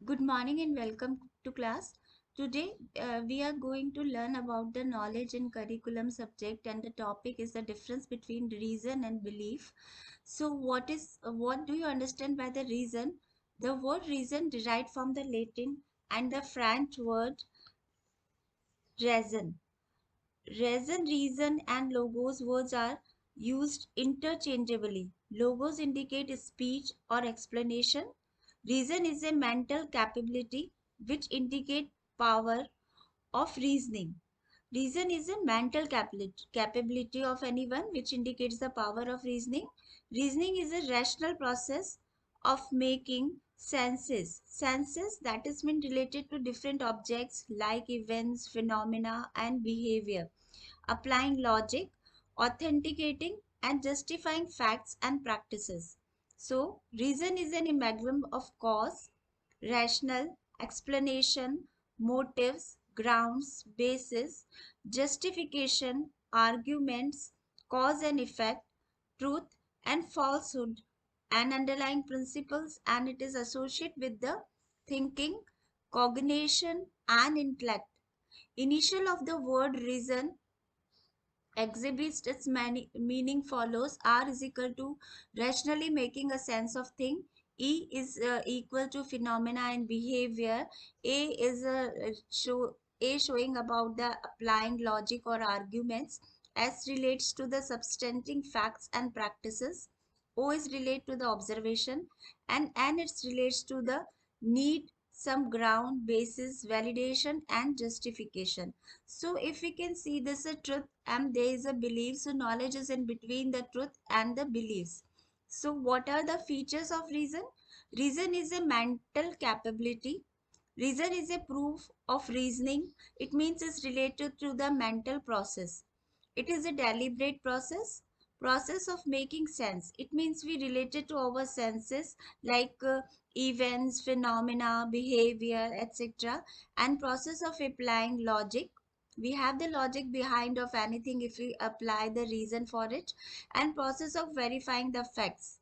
Good morning and welcome to class. Today we are going to learn about the knowledge and curriculum subject, and the topic is the difference between reason and belief. So what do you understand by the reason? The word reason derived from the Latin and the French word raison. Reason and logos words are used interchangeably. Logos indicate speech or explanation. Reason is a mental capability which indicate power of reasoning. Reason is a mental capability of anyone which indicates the power of reasoning. Reasoning is a rational process of making senses. Senses that is been related to different objects like events, phenomena, and behavior. Applying logic, authenticating, and justifying facts and practices. So, reason is an amalgam of cause, rational, explanation, motives, grounds, basis, justification, arguments, cause and effect, truth and falsehood, and underlying principles, and it is associated with the thinking, cognition, and intellect. Initial of the word reason exhibits its meaning follows: R is equal to rationally making a sense of thing. E is equal to phenomena and behavior. A is a showing about the applying logic or arguments. S relates to the substanting facts and practices. O is relate to the observation, and N it relates to the need, some ground, basis, validation, and justification. So if we can see this is a truth and there is a belief, so knowledge is in between the truth and the beliefs. So what are the features of reason? Reason is a mental capability. Reason is a proof of reasoning. It means it's related to the mental process. It is a deliberate process of making sense. It means we related to our senses like events, phenomena, behavior, etc. And process of applying logic. We have the logic behind of anything if we apply the reason for it, and process of verifying the facts.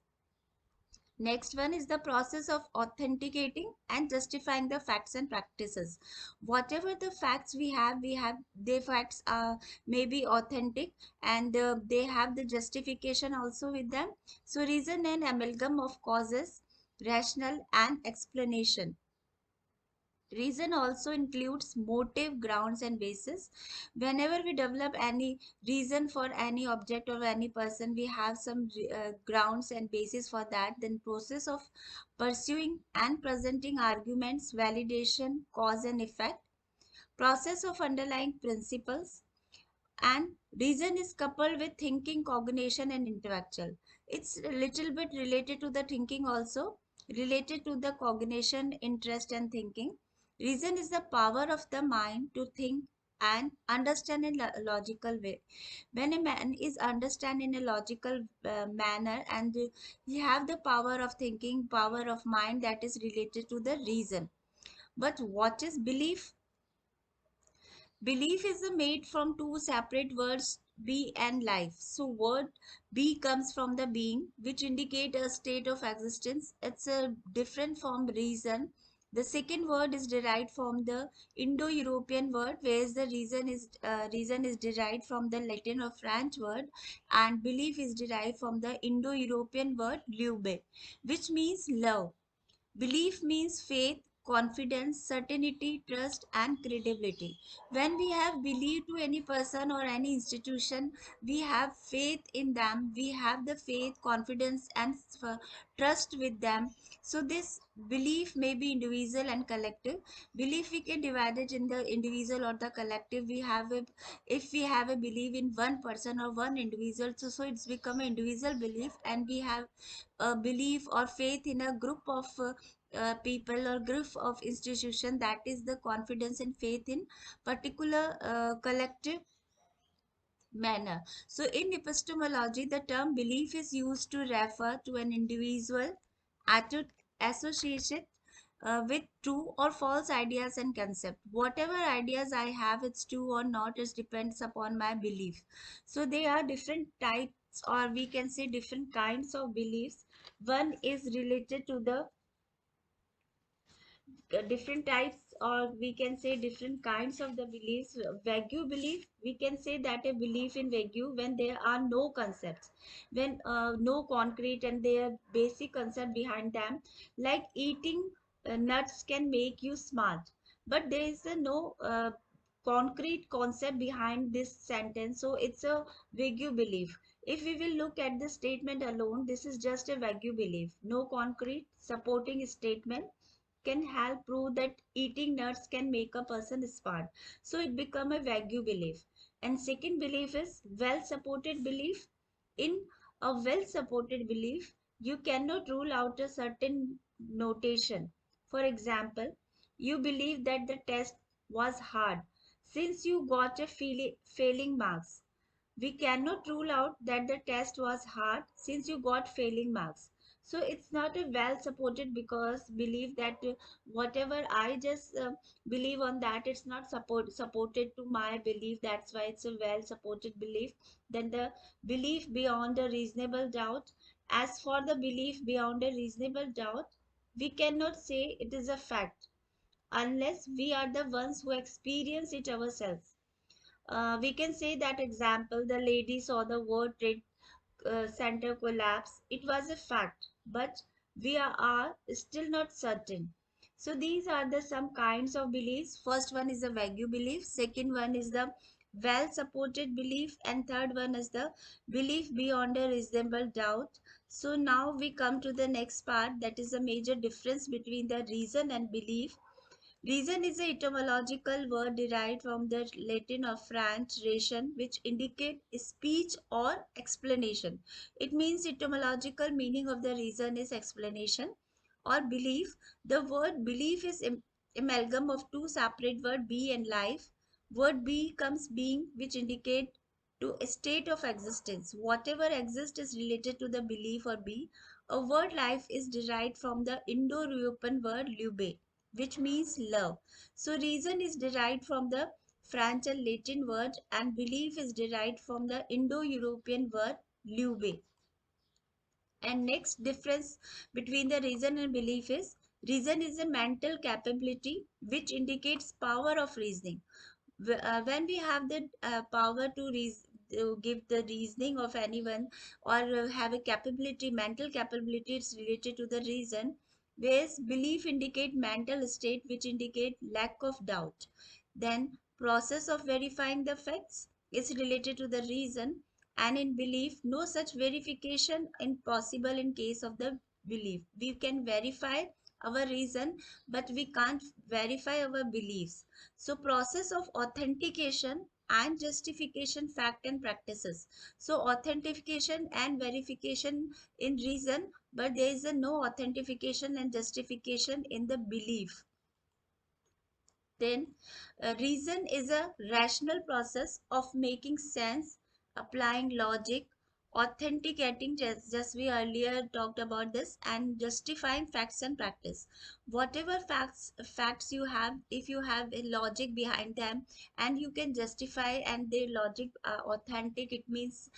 Next one is the process of authenticating and justifying the facts and practices. Whatever the facts we have the facts are maybe authentic, and they have the justification also with them. So reason and amalgam of causes, rational and explanation. Reason also includes motive, grounds, and basis. Whenever we develop any reason for any object or any person, we have some grounds and basis for that. Then process of pursuing and presenting arguments, validation, cause and effect, process of underlying principles, and reason is coupled with thinking, cognition, and intellectual. It's a little bit related to the thinking also, related to the cognition, interest, and thinking. Reason is the power of the mind to think and understand in a logical way. When a man is understand in a logical manner, and he have the power of thinking, power of mind, that is related to the reason. But what is belief? Belief is made from two separate words, be and life. So word be comes from the being, which indicate a state of existence. It's a different from reason. The second word is derived from the Indo-European word, whereas the reason is derived from the Latin or French word, and belief is derived from the Indo-European word lube, which means love. Belief means faith, confidence, certainty, trust, and credibility. When we have believed to any person or any institution, we have faith in them, we have the faith, confidence, and trust with them. So, this belief may be individual and collective. Belief we can divide it in the individual or the collective. We have a if we have a belief in one person or one individual, so it's become an individual belief, and we have a belief or faith in a group of people or group of institution, that is the confidence and faith in particular collective manner. So in epistemology, the term belief is used to refer to an individual attitude associated with true or false ideas and concept. Whatever ideas I have, it's true or not, it depends upon my belief. So there are different types, or we can say different kinds of beliefs. One is related to the different types, or we can say different kinds of the beliefs. Vague belief, we can say that a belief in vague when there are no concepts, when no concrete and their basic concept behind them, like eating nuts can make you smart, but there is a no concrete concept behind this sentence, so it's a vague belief. If we will look at the statement alone, this is just a vague belief, no concrete supporting statement can help prove that eating nuts can make a person smart. So it become a vague belief. And second belief is well supported belief. In a well supported belief, you cannot rule out a certain notation. For example, you believe that the test was hard since you got a failing marks. We cannot rule out that the test was hard since you got failing marks. So it's not a well supported because believe that whatever I just believe on that, it's not supported to my belief, that's why it's a well supported belief. Then the belief beyond a reasonable doubt. As for the belief beyond a reasonable doubt, we cannot say it is a fact unless we are the ones who experience it ourselves. We can say that example, the lady saw the World Trade Center collapse. It was a fact, but we are still not certain. So these are the some kinds of beliefs. First one is the vague belief. Second one is the well supported belief, and third one is the belief beyond a reasonable doubt. So now we come to the next part, that is a major difference between the reason and belief. Reason is a etymological word derived from the Latin or French ration, which indicate speech or explanation. It means etymological meaning of the reason is explanation or belief. The word belief is amalgam of two separate words, be and life. Word be comes being, which indicate to a state of existence. Whatever exists is related to the belief or be. A word life is derived from the Indo-European word lube, which means love. So reason is derived from the French and Latin word, and belief is derived from the Indo-European word lube. And next difference between the reason and belief is reason is a mental capability which indicates power of reasoning. When we have the power to give the reasoning of anyone, or have a capability, mental capability, it's related to the reason, whereas belief indicate mental state which indicate lack of doubt. Then process of verifying the facts is related to the reason, and in belief no such verification impossible. In case of the belief, we can verify our reason, but we can't verify our beliefs. So process of authentication and justification fact and practices. So authentication and verification in reason, but there is a no authentication and justification in the belief. Then reason is a rational process of making sense, applying logic, authenticating, just we earlier talked about this, and justifying facts and practice. Whatever facts you have, if you have a logic behind them and you can justify, and their logic authentic, it means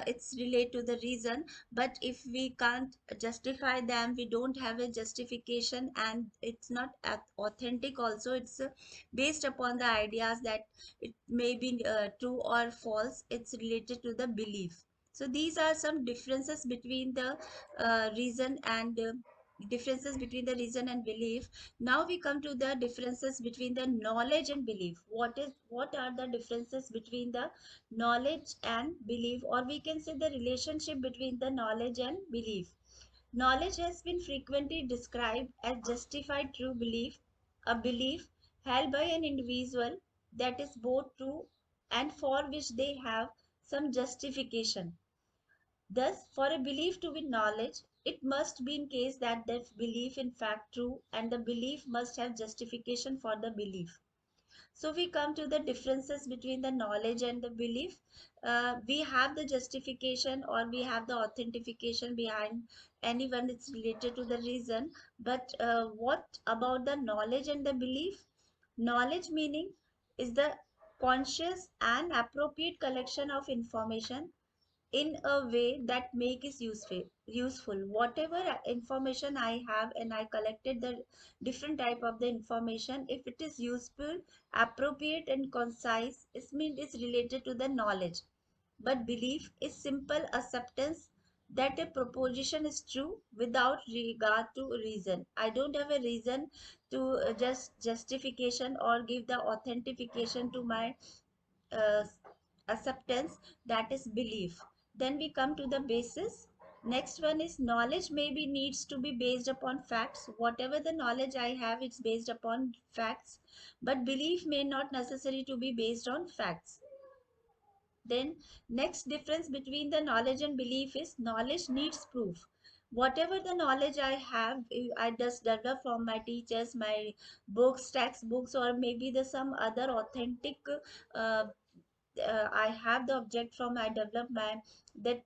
it's related to the reason. But if we can't justify them, we don't have a justification, and it's not authentic also, it's based upon the ideas that it may be true or false, it's related to the belief. So these are some differences between the reason and differences between the reason and belief. Now we come to the differences between the knowledge and belief. What are the differences between the knowledge and belief, or we can say the relationship between the knowledge and belief. Knowledge has been frequently described as justified true belief, a belief held by an individual that is both true and for which they have some justification. Thus, for a belief to be knowledge, it must be in case that that belief in fact true, and the belief must have justification for the belief. So we come to the differences between the knowledge and the belief. We have the justification or we have the authentication behind anyone, it's related to the reason. But what about the knowledge and the belief? Knowledge meaning is the conscious and appropriate collection of information in a way that make is useful. Whatever information I have and I collected the different type of the information, if it is useful, appropriate and concise, it means it's related to the knowledge. But belief is simple acceptance that a proposition is true without regard to reason. I don't have a reason to just justification or give the authentication to my uh, acceptance, that is belief. Then we come to the basis. Next one is knowledge maybe needs to be based upon facts. Whatever the knowledge I have, it's based upon facts, but belief may not necessary to be based on facts. Then next difference between the knowledge and belief is knowledge needs proof. Whatever the knowledge I have, I just develop from my teachers, my books, textbooks, or maybe the some other authentic uh, I have the object from I develop my that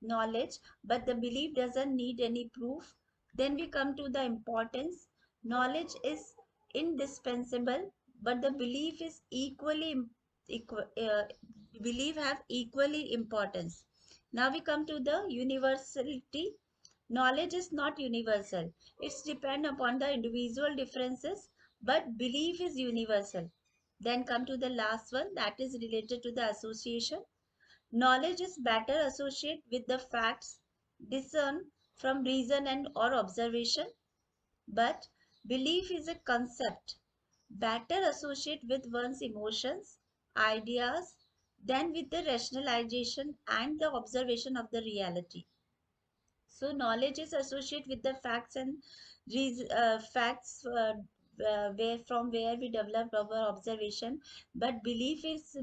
knowledge, but the belief doesn't need any proof. Then we come to the importance. Knowledge is indispensable, but the belief is equal. Belief have equally importance. Now we come to the universality. Knowledge is not universal. It's depend upon the individual differences, but belief is universal. Then come to the last one, that is related to the association. Knowledge is better associated with the facts discern from reason and or observation, but belief is a concept better associated with one's emotions, ideas, than with the rationalization and the observation of the reality. So knowledge is associated with the facts and facts where from where we develop our observation, but belief is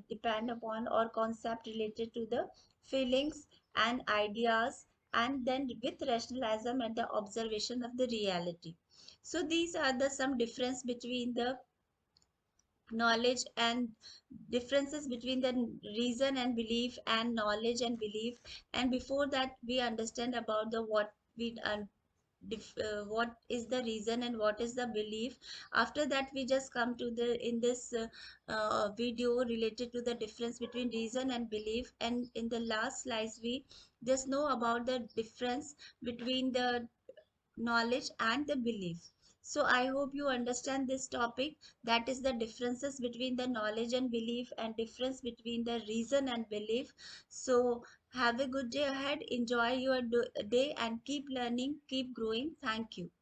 depend upon or concept related to the feelings and ideas, and then with rationalism and the observation of the reality. So these are the some difference between the knowledge and differences between the reason and belief and knowledge and belief. And before that we understand about the what we what is the reason and what is the belief. After that we just come to the in this video related to the difference between reason and belief, and in the last slides we just know about the difference between the knowledge and the belief. So I hope you understand this topic, that is the differences between the knowledge and belief and difference between the reason and belief. So have a good day ahead, enjoy your day and keep learning, keep growing. Thank you.